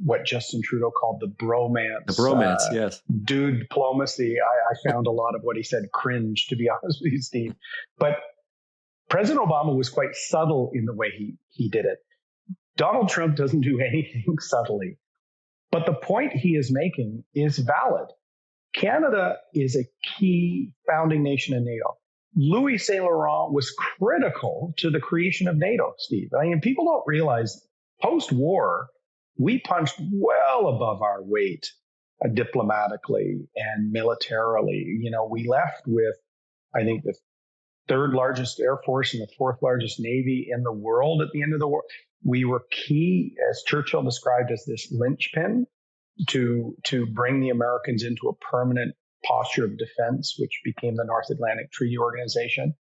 what Justin Trudeau called the bromance. The bromance, yes. Dude diplomacy. I found a lot of what he said cringe, to be honest with you, Steve. But President Obama was quite subtle in the way he did it. Donald Trump doesn't do anything subtly. But the point he is making is valid. Canada is a key founding nation in NATO. Louis Saint Laurent was critical to the creation of NATO, Steve. People don't realize post-war, we punched well above our weight diplomatically and militarily. We left with, I think, the third largest Air Force and the fourth largest Navy in the world at the end of the war. We were key, as Churchill described, as this linchpin to bring the Americans into a permanent posture of defense, which became the North Atlantic Treaty Organization.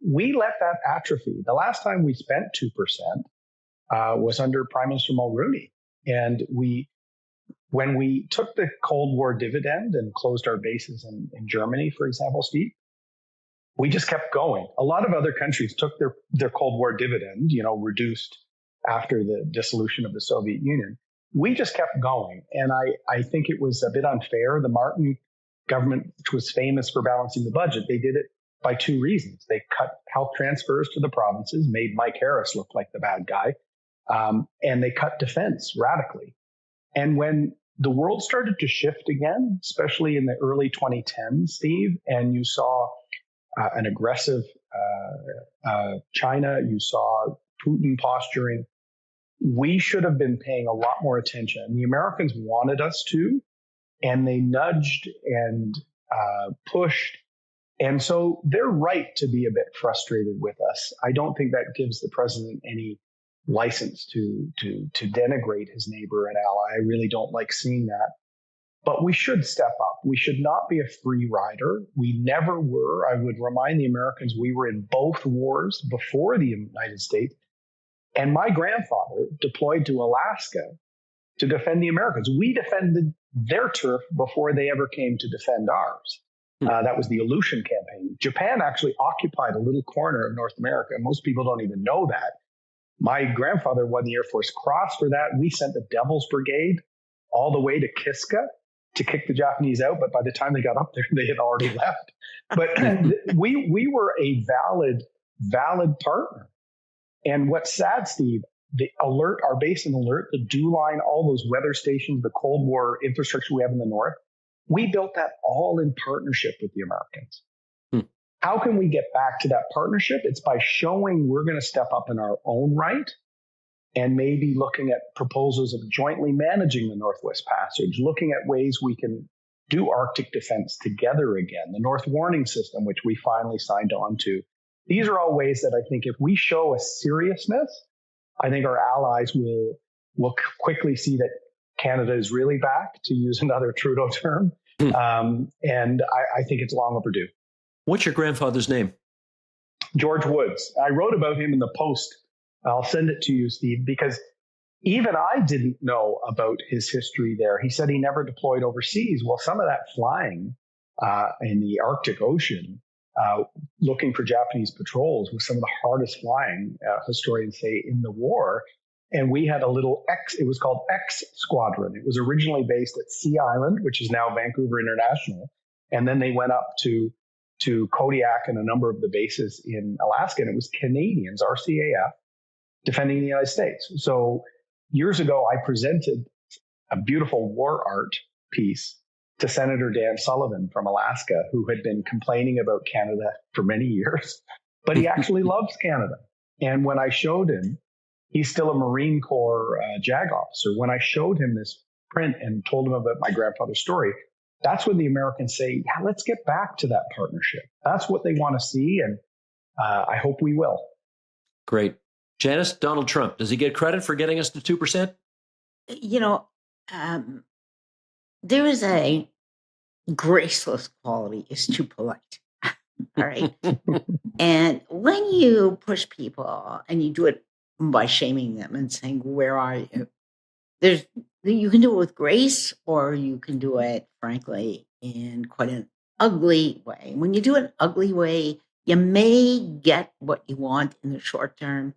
We let that atrophy. The last time we spent 2% was under Prime Minister Mulroney. And when we took the Cold War dividend and closed our bases in Germany, for example, Steve, we just kept going. A lot of other countries took their Cold War dividend, reduced after the dissolution of the Soviet Union. We just kept going. And I think it was a bit unfair. The Martin government, which was famous for balancing the budget, they did it by two reasons. They cut health transfers to the provinces, made Mike Harris look like the bad guy, and they cut defense radically. And when the world started to shift again, especially in the early 2010s, Steve, and you saw an aggressive China, you saw Putin posturing, we should have been paying a lot more attention. The Americans wanted us to, and they nudged and pushed. And so they're right to be a bit frustrated with us. I don't think that gives the president any license to denigrate his neighbor and ally. I really don't like seeing that. But we should step up. We should not be a free rider. We never were. I would remind the Americans we were in both wars before the United States. And my grandfather deployed to Alaska to defend the Americans. We defended their turf before they ever came to defend ours. That was the Aleutian campaign. Japan actually occupied a little corner of North America. Most people don't even know that. My grandfather won the Air Force Cross for that. We sent the Devil's Brigade all the way to Kiska to kick the Japanese out. But by the time they got up there, they had already left. But we were a valid partner. And what's sad, Steve, the alert, our base and alert, the dew line, all those weather stations, the Cold War infrastructure we have in the north, we built that all in partnership with the Americans. How can we get back to that partnership? It's by showing we're going to step up in our own right and maybe looking at proposals of jointly managing the Northwest Passage, looking at ways we can do Arctic defense together again, the North Warning System, which we finally signed on to. These are all ways that I think if we show a seriousness, I think our allies will quickly see that Canada is really back, to use another Trudeau term. And I think it's long overdue. What's your grandfather's name? George Woods. I wrote about him in the Post. I'll send it to you, Steve, because even I didn't know about his history there. He said he never deployed overseas. Well, some of that flying in the Arctic Ocean, looking for Japanese patrols, was some of the hardest flying, historians say, in the war. And we had a little it was called X Squadron. It was originally based at Sea Island, which is now Vancouver International. And then they went up to Kodiak and a number of the bases in Alaska. And it was Canadians, RCAF, defending the United States. So years ago, I presented a beautiful war art piece to Senator Dan Sullivan from Alaska, who had been complaining about Canada for many years, but he actually loves Canada. And when I showed him, he's still a Marine Corps JAG officer. When I showed him this print and told him about my grandfather's story, that's when the Americans say, yeah, let's get back to that partnership. That's what they want to see. And I hope we will. Great. Janice, Donald Trump, does he get credit for getting us to 2%? You know, there is a graceless quality, is too polite. All right. And when you push people and you do it by shaming them and saying, where are you? You can do it with grace, or you can do it, frankly, in quite an ugly way. When you do it an ugly way, you may get what you want in the short term,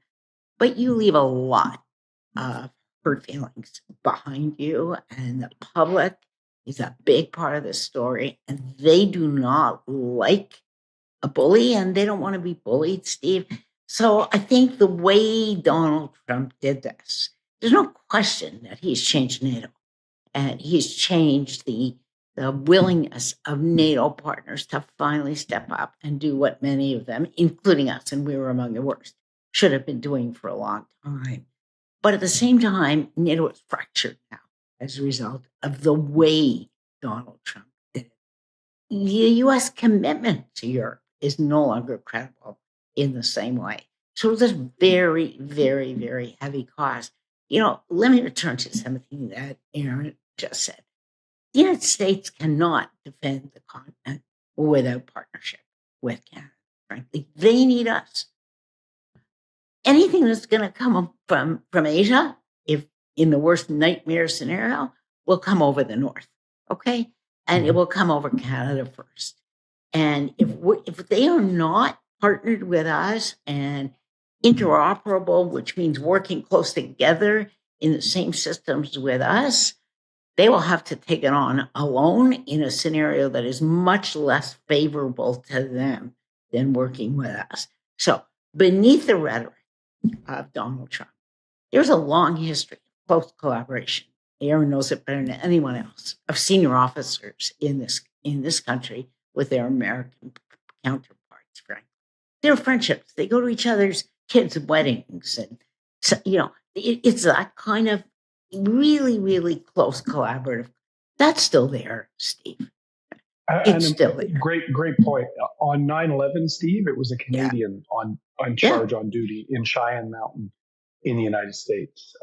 but you leave a lot of hurt feelings behind you. And the public is a big part of the story, and they do not like a bully, and they don't want to be bullied, Steve. So I think the way Donald Trump did this, there's no question that he's changed NATO, and he's changed the willingness of NATO partners to finally step up and do what many of them, including us, and we were among the worst, should have been doing for a long time. But at the same time, NATO is fractured now as a result of the way Donald Trump did it. The U.S. commitment to Europe is no longer credible in the same way. So there's very, very, very heavy cost. Let me return to something that Erin just said. The United States cannot defend the continent without partnership with Canada. Frankly, they need us. Anything that's going to come from Asia, if in the worst nightmare scenario, will come over the north, okay? And it will come over Canada first. And if they are not partnered with us and interoperable, which means working close together in the same systems with us, they will have to take it on alone in a scenario that is much less favorable to them than working with us. So beneath the rhetoric of Donald Trump, there's a long history of close collaboration Erin knows it better than anyone else, of senior officers in this country with their American counterparts, frankly. They're friendships. They go to each other's kids' weddings. And, so, it's that kind of really, really close collaborative. That's still there, Steve. It's still there. Great point. On 9/11, Steve, it was a Canadian on charge on duty in Cheyenne Mountain in the United States.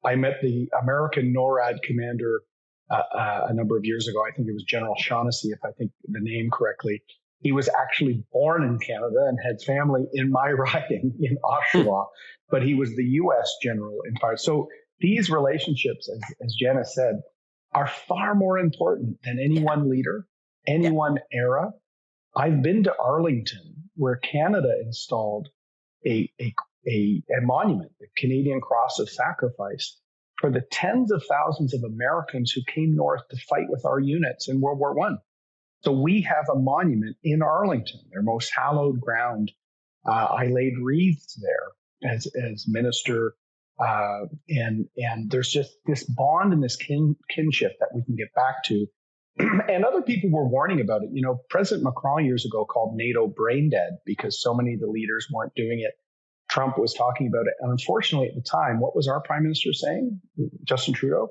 I met the American NORAD commander a number of years ago. I think it was General Shaughnessy, if I think the name correctly. He was actually born in Canada and had family in my riding in Oshawa, but he was the U.S. general in fire. So these relationships, as Janice said, are far more important than any one leader, any one era. I've been to Arlington, where Canada installed a monument, the Canadian Cross of Sacrifice, for the tens of thousands of Americans who came north to fight with our units in World War I. So we have a monument in Arlington, their most hallowed ground. I laid wreaths there as minister, and there's just this bond and this kinship that we can get back to. And other people were warning about it. President Macron years ago called NATO brain dead because so many of the leaders weren't doing it. Trump was talking about it. And unfortunately, at the time, what was our prime minister saying? Justin Trudeau?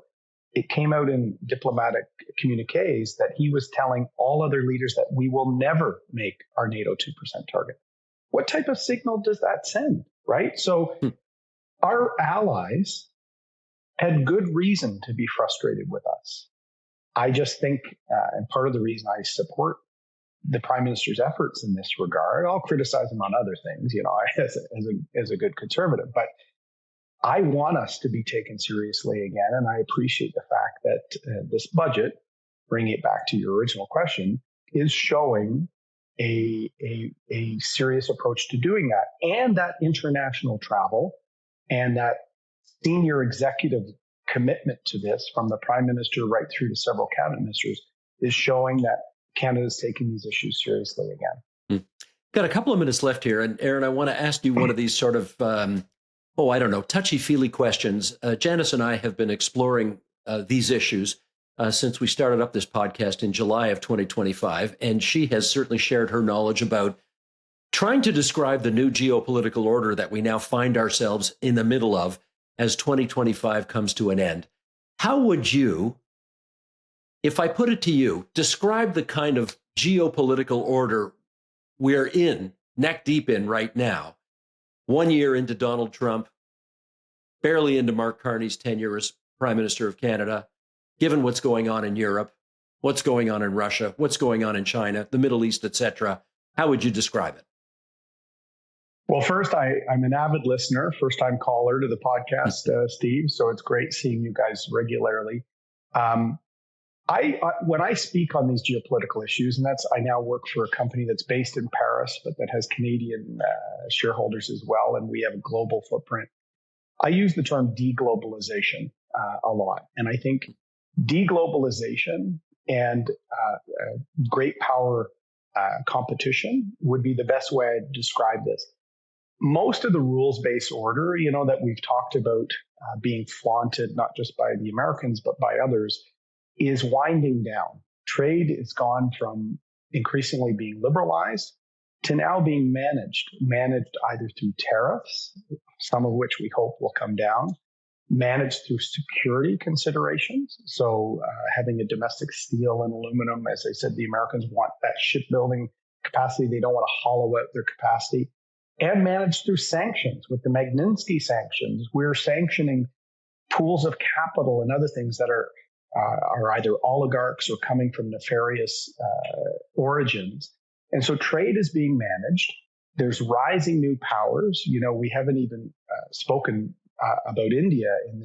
It came out in diplomatic communiques that he was telling all other leaders that we will never make our NATO 2% target. What type of signal does that send, right? So our allies had good reason to be frustrated with us. I just think, and part of the reason I support the prime minister's efforts in this regard, I'll criticize him on other things, as a good conservative, but I want us to be taken seriously again. And I appreciate the fact that this budget, bringing it back to your original question, is showing a serious approach to doing that. And that international travel and that senior executive commitment to this from the prime minister right through to several cabinet ministers is showing that Canada is taking these issues seriously again. Got a couple of minutes left here. And Erin, I want to ask you one of these sort of, touchy-feely questions. Janice and I have been exploring these issues since we started up this podcast in July of 2025. And she has certainly shared her knowledge about trying to describe the new geopolitical order that we now find ourselves in the middle of as 2025 comes to an end. How would you, if I put it to you, describe the kind of geopolitical order we're in, neck deep in right now, 1 year into Donald Trump, barely into Mark Carney's tenure as Prime Minister of Canada, given what's going on in Europe, what's going on in Russia, what's going on in China, the Middle East, etc.? How would you describe it? Well, first, I'm an avid listener, first-time caller to the podcast, Steve. So it's great seeing you guys regularly. When I speak on these geopolitical issues, and I now work for a company that's based in Paris, but that has Canadian shareholders as well, and we have a global footprint. I use the term deglobalization a lot, and I think deglobalization and great power competition would be the best way I'd describe this. Most of the rules-based order, that we've talked about being flaunted, not just by the Americans, but by others, is winding down. Trade has gone from increasingly being liberalized to now being managed either through tariffs, some of which we hope will come down, managed through security considerations. So having a domestic steel and aluminum, as I said, the Americans want that shipbuilding capacity. They don't want to hollow out their capacity. And managed through sanctions. With the Magnitsky sanctions, we're sanctioning pools of capital and other things that are either oligarchs or coming from nefarious origins. And so trade is being managed. There's rising new powers. We haven't even spoken about India in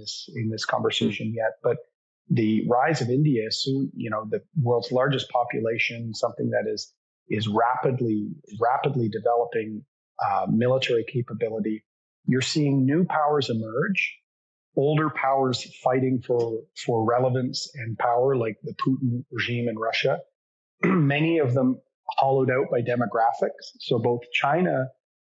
this conversation yet, but the rise of India soon, the world's largest population, something that is rapidly developing military capability. You're seeing new powers emerge, older powers fighting for relevance and power, like the Putin regime in Russia. Many of them hollowed out by demographics. So both China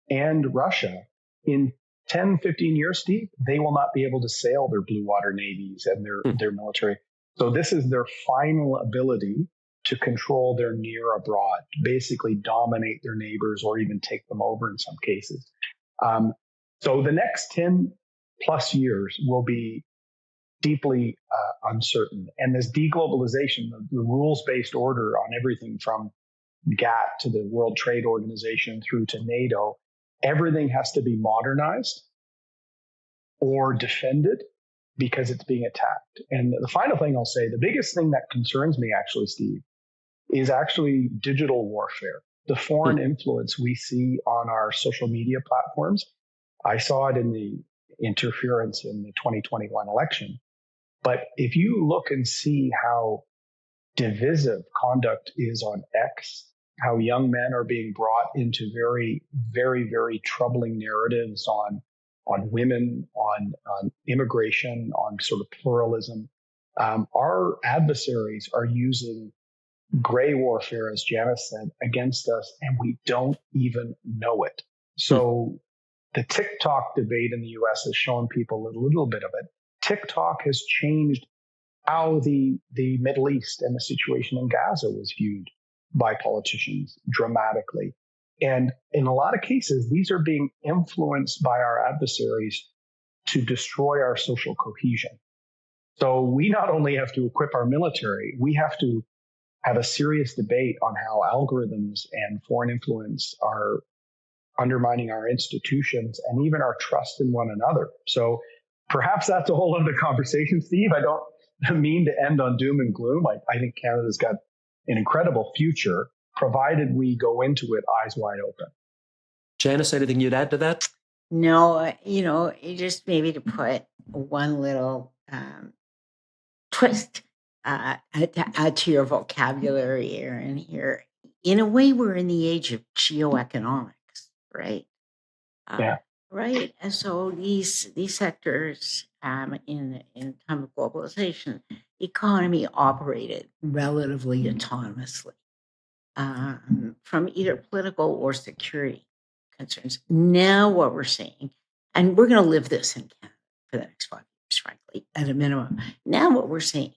and Russia in 10, 15 years, Steve, they will not be able to sail their blue water navies and their military. So this is their final ability to control their near abroad, basically dominate their neighbors or even take them over in some cases. So the next 10 plus years will be deeply uncertain. And this deglobalization, the rules-based order on everything from GATT to the World Trade Organization through to NATO, everything has to be modernized or defended because it's being attacked. And the final thing I'll say, the biggest thing that concerns me actually, Steve, is actually digital warfare. The foreign influence we see on our social media platforms. I saw it in the interference in the 2021 election. But if you look and see how divisive conduct is on X, how young men are being brought into very, very, very troubling narratives on women, on immigration, on sort of pluralism, our adversaries are using gray warfare, as Janice said, against us, and we don't even know it. So the TikTok debate in the US has shown people a little bit of it. TikTok has changed how the Middle East and the situation in Gaza was viewed by politicians dramatically. And in a lot of cases, these are being influenced by our adversaries to destroy our social cohesion. So we not only have to equip our military, we have to have a serious debate on how algorithms and foreign influence are undermining our institutions and even our trust in one another. So perhaps that's a whole other conversation, Steve. I don't mean to end on doom and gloom. I think Canada's got an incredible future, provided we go into it eyes wide open. Janice, anything you'd add to that? No, just maybe to put one little twist to add to your vocabulary, Erin, here. In a way, we're in the age of geoeconomics, right? Yeah. Right. And so these sectors in time of globalization, economy operated relatively autonomously from either political or security concerns. Now what we're seeing, and we're going to live this in Canada for the next 5 years, frankly, at a minimum. Now what we're seeing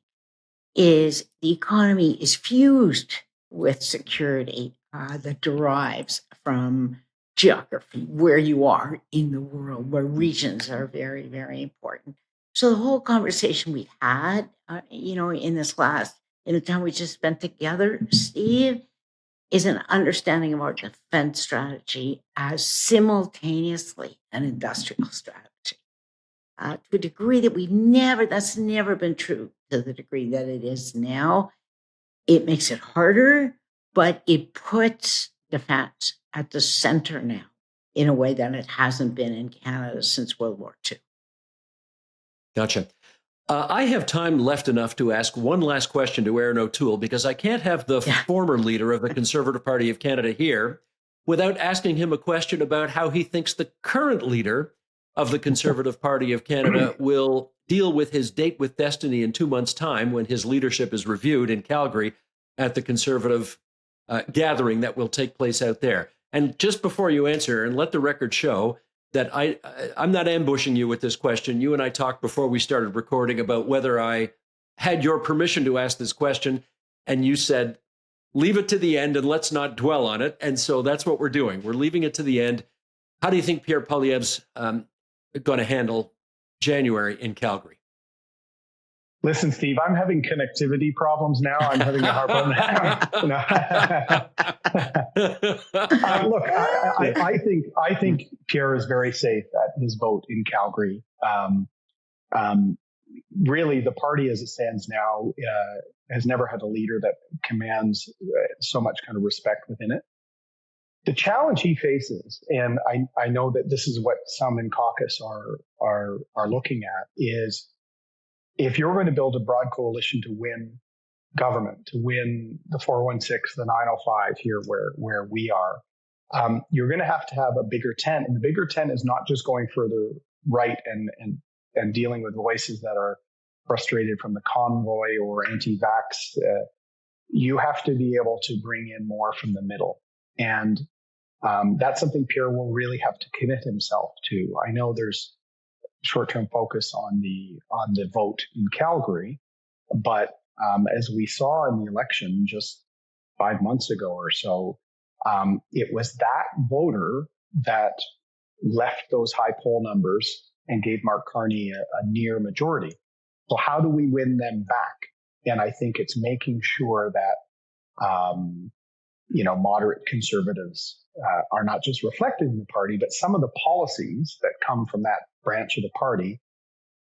is the economy is fused with security that derives from geography, where you are in the world, where regions are very, very important. So the whole conversation we had, in the time we just spent together, Steve, is an understanding of our defense strategy as simultaneously an industrial strategy. To a degree that that's never been true to the degree that it is now. It makes it harder, but it puts defense at the center now in a way that it hasn't been in Canada since World War II. Gotcha. I have time left enough to ask one last question to Erin O'Toole, because I can't have the former leader of the Conservative Party of Canada here without asking him a question about how he thinks the current leader of the Conservative Party of Canada will deal with his date with destiny in 2 months' time, when his leadership is reviewed in Calgary at the Conservative gathering that will take place out there. And just before you answer, and let the record show that I'm not ambushing you with this question. You and I talked before we started recording about whether I had your permission to ask this question, and you said, leave it to the end and let's not dwell on it. And so that's what we're doing. We're leaving it to the end. How do you think Pierre Poilievre's going to handle January in Calgary? Listen, Steve, I'm having connectivity problems now. I'm having a hard time. Look, I think Pierre is very safe at his vote in Calgary. Really, the party as it stands now has never had a leader that commands so much kind of respect within it. The challenge he faces, and I know that this is what some in caucus are looking at, is if you're going to build a broad coalition to win government, to win the 416, the 905 here where we are, you're going to have a bigger tent. And the bigger tent is not just going further right and dealing with voices that are frustrated from the convoy or anti-vax. You have to be able to bring in more from the middle. And That's something Pierre will really have to commit himself to. I know there's short-term focus on the vote in Calgary, but as we saw in the election just 5 months ago or so, it was that voter that left those high poll numbers and gave Mark Carney a near majority. So how do we win them back? And I think it's making sure that moderate conservatives are not just reflected in the party, but some of the policies that come from that branch of the party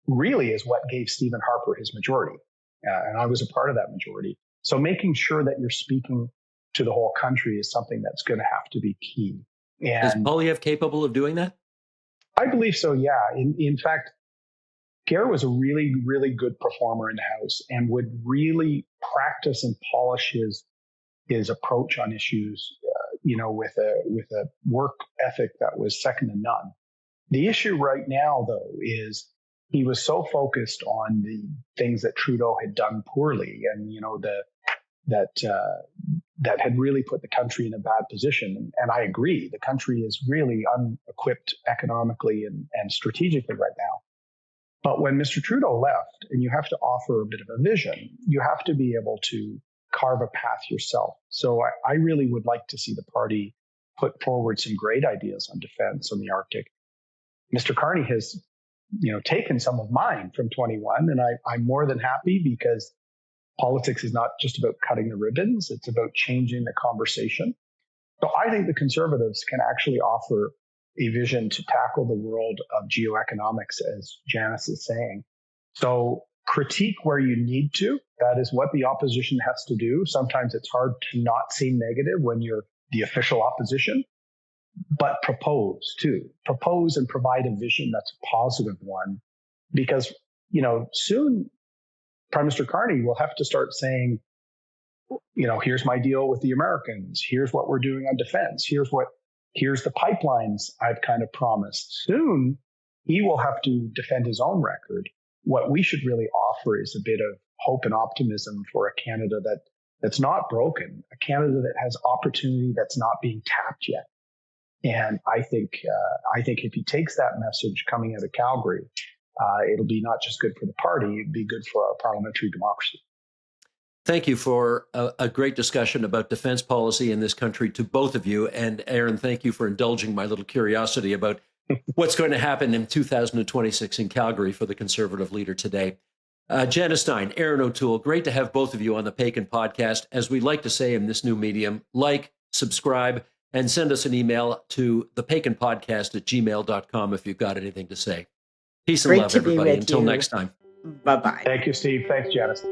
really is what gave Stephen Harper his majority. And I was a part of that majority. So making sure that you're speaking to the whole country is something that's going to have to be key. And is Poilievre capable of doing that? I believe so, yeah. In fact, Gare was a really, really good performer in the House and would really practice and polish his approach on issues, with a work ethic that was second to none. The issue right now, though, is he was so focused on the things that Trudeau had done poorly, and that had really put the country in a bad position. And I agree, the country is really unequipped economically and strategically right now. But when Mr. Trudeau left, and you have to offer a bit of a vision, you have to be able to carve a path yourself. So I really would like to see the party put forward some great ideas on defense on the Arctic. Mr. Carney has, taken some of mine from 21, and I'm more than happy, because politics is not just about cutting the ribbons, it's about changing the conversation. So I think the Conservatives can actually offer a vision to tackle the world of geoeconomics, as Janice is saying. So critique where you need to. That is what the opposition has to do. Sometimes it's hard to not seem negative when you're the official opposition, but propose too. Propose and provide a vision that's a positive one, because, soon Prime Minister Carney will have to start saying, here's my deal with the Americans. Here's what we're doing on defense. Here's the pipelines I've kind of promised. Soon he will have to defend his own record. What we should really offer is a bit of hope and optimism for a Canada that's not broken, a Canada that has opportunity that's not being tapped yet. And I think if he takes that message coming out of Calgary, it'll be not just good for the party, it'd be good for our parliamentary democracy. Thank you for a great discussion about defense policy in this country to both of you. And Erin, thank you for indulging my little curiosity about what's going to happen in 2026 in Calgary for the Conservative leader today. Janice Stein, Erin O'Toole, great to have both of you on the Paikin podcast. As we like to say in this new medium, like, subscribe, and send us an email to thepaikinpodcast.gmail.com if you've got anything to say. Peace and love, everybody. Until next time. Bye-bye. Thank you, Steve. Thanks, Janice.